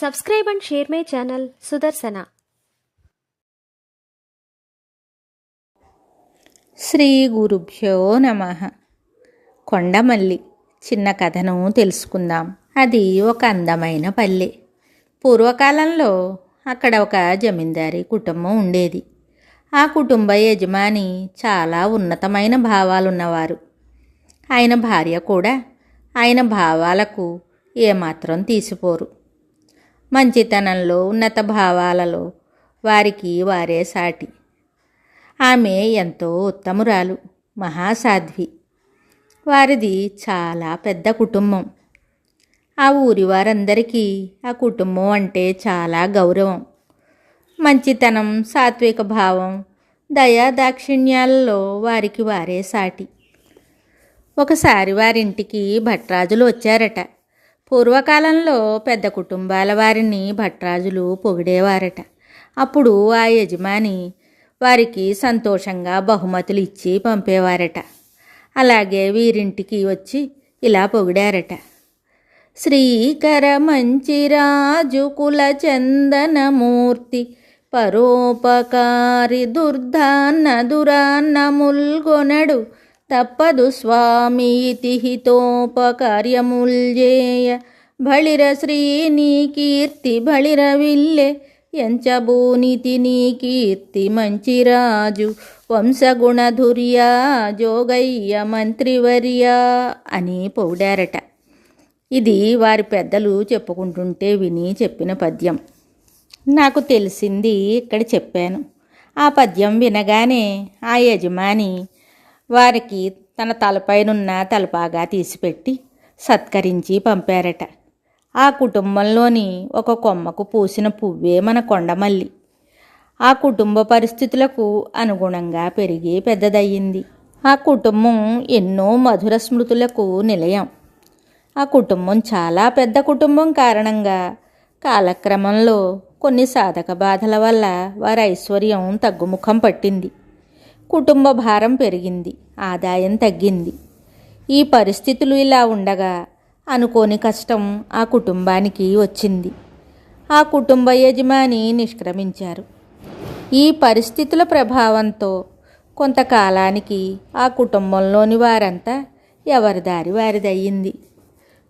Subscribe and share my channel Sudarsana. Shri గురుభ్యో నమః. కొండమల్లి చిన్న కథను తెలుసుకుందాం. అది ఒక అందమైన పల్లె. పూర్వకాలంలో అక్కడ ఒక జమీందారీ కుటుంబం ఉండేది. ఆ కుటుంబ యజమాని చాలా ఉన్నతమైన భావాలున్నవారు. ఆయన భార్య కూడా ఆయన భావాలకు ఏమాత్రం తీసిపోరు. మంచితనంలో, ఉన్నత భావాలలో వారికి వారే సాటి. ఆమె ఎంతో ఉత్తమురాలు, మహాసాధ్వి. వారిది చాలా పెద్ద కుటుంబం. ఆ ఊరి వారందరికీ ఆ కుటుంబం అంటే చాలా గౌరవం. మంచితనం, సాత్విక భావం, దయా దాక్షిణ్యాలలో వారికి వారే సాటి. ఒకసారి వారింటికి భట్రాజులు వచ్చారట. పూర్వకాలంలో పెద్ద కుటుంబాల వారిని భట్రాజులు పొగిడేవారట. అప్పుడు ఆ యజమాని వారికి సంతోషంగా బహుమతులు ఇచ్చి పంపేవారట. అలాగే వీరింటికి వచ్చి ఇలా పొగిడారట. శ్రీకర మంచిరాజు కుల చందనమూర్తి, పరోపకారి దుర్ధాన్న దురాన్నముల్గొనడు, తప్పదు స్వామి ఇతి హితోపకార్యముల్జేయ, బళిర శ్రీని కీర్తి బళిర విల్లె, ఎంచబూనితి నీ కీర్తి మంచిరాజు, వంశగుణధుర్యా జోగయ్య మంత్రివర్య అని పొగిడారట. ఇది వారి పెద్దలు చెప్పుకుంటుంటే విని చెప్పిన పద్యం. నాకు తెలిసింది ఇక్కడ చెప్పాను. ఆ పద్యం వినగానే ఆ యజమాని వారికి తన తలపైనున్న తలపాగా తీసిపెట్టి సత్కరించి పంపారట. ఆ కుటుంబంలోని ఒక కొమ్మకు పూసిన పువ్వే మన కొండమల్లి. ఆ కుటుంబ పరిస్థితులకు అనుగుణంగా పెరిగి పెద్దదయ్యింది. ఆ కుటుంబం ఎన్నో మధుర స్మృతులకు నిలయం. ఆ కుటుంబం చాలా పెద్ద కుటుంబం కారణంగా కాలక్రమంలో కొన్ని సాధక బాధల వల్ల వారి ఐశ్వర్యం తగ్గుముఖం పట్టింది. కుటుంబ భారం పెరిగింది, ఆదాయం తగ్గింది. ఈ పరిస్థితులు ఇలా ఉండగా అనుకోని కష్టం ఆ కుటుంబానికి వచ్చింది. ఆ కుటుంబ యజమాని నిష్క్రమించారు. ఈ పరిస్థితుల ప్రభావంతో కొంతకాలానికి ఆ కుటుంబంలోని వారంతా ఎవరి దారి వారిదయ్యింది.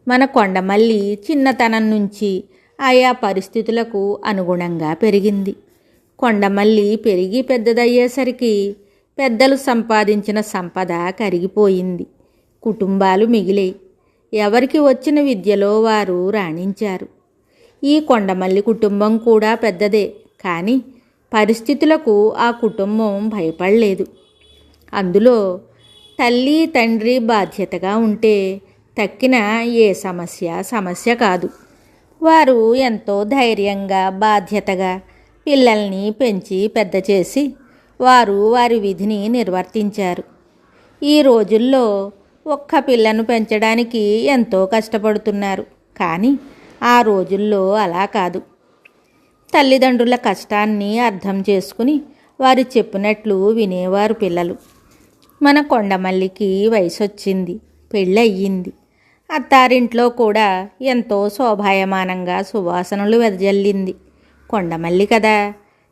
మన కొండమల్లి చిన్నతనం నుంచి ఆయా పరిస్థితులకు అనుగుణంగా పెరిగింది. కొండమల్లి పెరిగి పెద్దదయ్యేసరికి పెద్దలు సంపాదించిన సంపద కరిగిపోయింది. కుటుంబాలు మిగిలాయి. ఎవరికి వచ్చిన విద్యలో వారు రాణించారు. ఈ కొండమల్లి కుటుంబం కూడా పెద్దదే, కానీ పరిస్థితులకు ఆ కుటుంబం భయపడలేదు. అందులో తల్లి తండ్రి బాధ్యతగా ఉంటే తక్కిన ఏ సమస్య కాదు. వారు ఎంతో ధైర్యంగా, బాధ్యతగా పిల్లల్ని పెంచి పెద్ద చేసి వారు వారి విధిని నిర్వర్తించారు. ఈ రోజుల్లో ఒక్క పిల్లను పెంచడానికి ఎంతో కష్టపడుతున్నారు. కానీ ఆ రోజుల్లో అలా కాదు. తల్లిదండ్రుల కష్టాన్ని అర్థం చేసుకుని వారు చెప్పినట్లు వినేవారు పిల్లలు. మన కొండమల్లికి వయసు వచ్చింది, పెళ్ళయ్యింది. అత్తారింట్లో కూడా ఎంతో శోభాయమానంగా సువాసనలు వెదజల్లింది. కొండమల్లి కదా,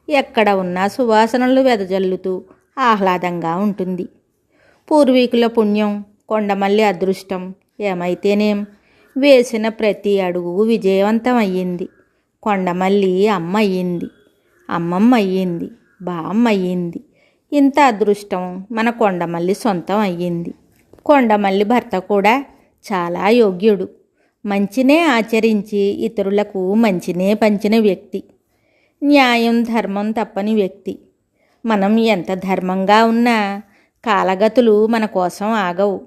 ఎక్కడ ఉన్నా సువాసనలు వెదజల్లుతూ ఆహ్లాదంగా ఉంటుంది. పూర్వీకుల పుణ్యం, కొండమల్లి అదృష్టం ఏమైతేనేం వేసిన ప్రతి అడుగు విజయవంతం అయ్యింది. కొండమల్లి అమ్మ అయ్యింది, అమ్మమ్మ అయ్యింది, బామ్మ అయ్యింది. ఇంత అదృష్టం మన కొండమల్లి సొంతం అయ్యింది. కొండమల్లి భర్త కూడా చాలా యోగ్యుడు. మంచినే ఆచరించి ఇతరులకు మంచినే పంచిన వ్యక్తి. న్యాయం ధర్మం తప్పని వ్యక్తి. మనం ఎంత ధర్మంగా ఉన్నా కాలగతులు మన కోసం ఆగవు.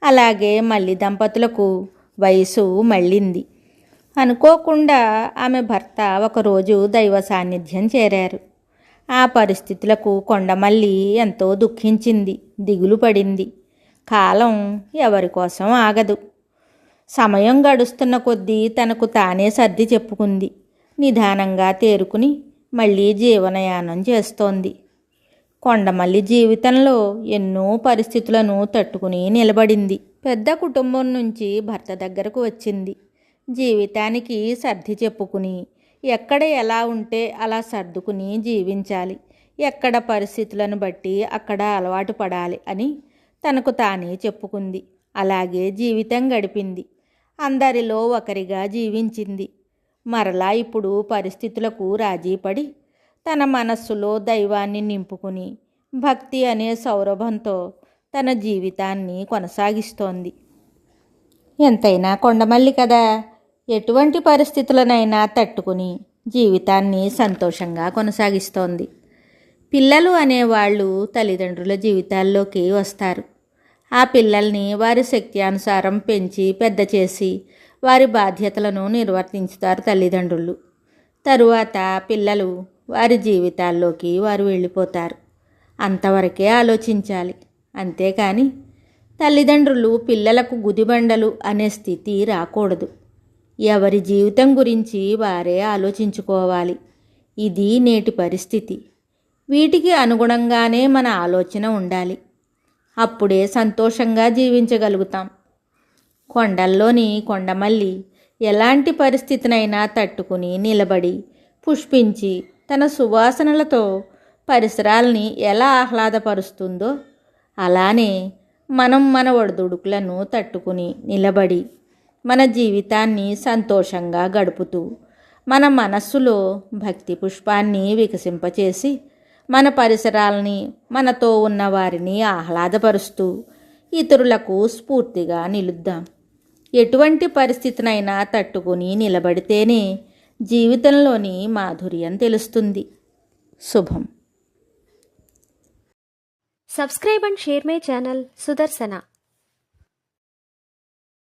అలాగే మల్లి దంపతులకు వయసు మళ్ళింది. అనుకోకుండా ఆమె భర్త ఒకరోజు దైవ సాన్నిధ్యం చేరారు. ఆ పరిస్థితులకు కొండమల్లి ఎంతో దుఃఖించింది, దిగులు పడింది. కాలం ఎవరి కోసం ఆగదు. సమయం గడుస్తున్న కొద్దీ తనకు తానే సర్ది చెప్పుకుంది. నిదానంగా తేరుకుని మళ్ళీ జీవనయానం చేస్తోంది. కొండమల్లి జీవితంలో ఎన్నో పరిస్థితులను తట్టుకుని నిలబడింది. పెద్ద కుటుంబం నుంచి భర్త దగ్గరకు వచ్చింది. జీవితానికి సర్ది చెప్పుకుని ఎక్కడ ఎలా ఉంటే అలా సర్దుకుని జీవించాలి, ఎక్కడ పరిస్థితులను బట్టి అక్కడ అలవాటు పడాలి అని తనకు తానే చెప్పుకుంది. అలాగే జీవితం గడిపింది. అందరిలో ఒకరిగా జీవించింది. మరలా ఇప్పుడు పరిస్థితులకు రాజీపడి తన మనస్సులో దైవాన్ని నింపుకుని భక్తి అనే సౌరభంతో తన జీవితాన్ని కొనసాగిస్తోంది. ఎంతైనా కొండమల్లి కదా, ఎటువంటి పరిస్థితులనైనా తట్టుకుని జీవితాన్ని సంతోషంగా కొనసాగిస్తోంది. పిల్లలు అనేవాళ్ళు తల్లిదండ్రుల జీవితాల్లోకి వస్తారు. ఆ పిల్లల్ని వారి శక్తి అనుసారం పెంచి పెద్ద చేసి వారి బాధ్యతలను నిర్వర్తించుతారు తల్లిదండ్రులు. తరువాత పిల్లలు వారి జీవితాల్లోకి వారు వెళ్ళిపోతారు. అంతవరకే ఆలోచించాలి. అంతేకాని తల్లిదండ్రులు పిల్లలకు గుదిబండలు అనే స్థితి రాకూడదు. ఎవరి జీవితం గురించి వారే ఆలోచించుకోవాలి. ఇది నేటి పరిస్థితి. వీటికి అనుగుణంగానే మన ఆలోచన ఉండాలి. అప్పుడే సంతోషంగా జీవించగలుగుతాం. కొండల్లోని కొండమల్లి ఎలాంటి పరిస్థితినైనా తట్టుకుని నిలబడి పుష్పించి తన సువాసనలతో పరిసరాల్ని ఎలా ఆహ్లాదపరుస్తుందో అలానే మనం మన ఒడిదుడుకులను తట్టుకుని నిలబడి మన జీవితాన్ని సంతోషంగా గడుపుతూ మన మనస్సులో భక్తి పుష్పాన్ని వికసింపచేసి మన పరిసరాలని మనతో ఉన్న వారిని ఆహ్లాదపరుస్తూ ఇతరులకు స్ఫూర్తిగా నిలుద్దాం. ఎటువంటి పరిస్థితినైనా తట్టుకుని నిలబడితేనే జీవితంలోని మాధుర్యం తెలుస్తుంది. శుభం. Subscribe and share my channel Sudarsana.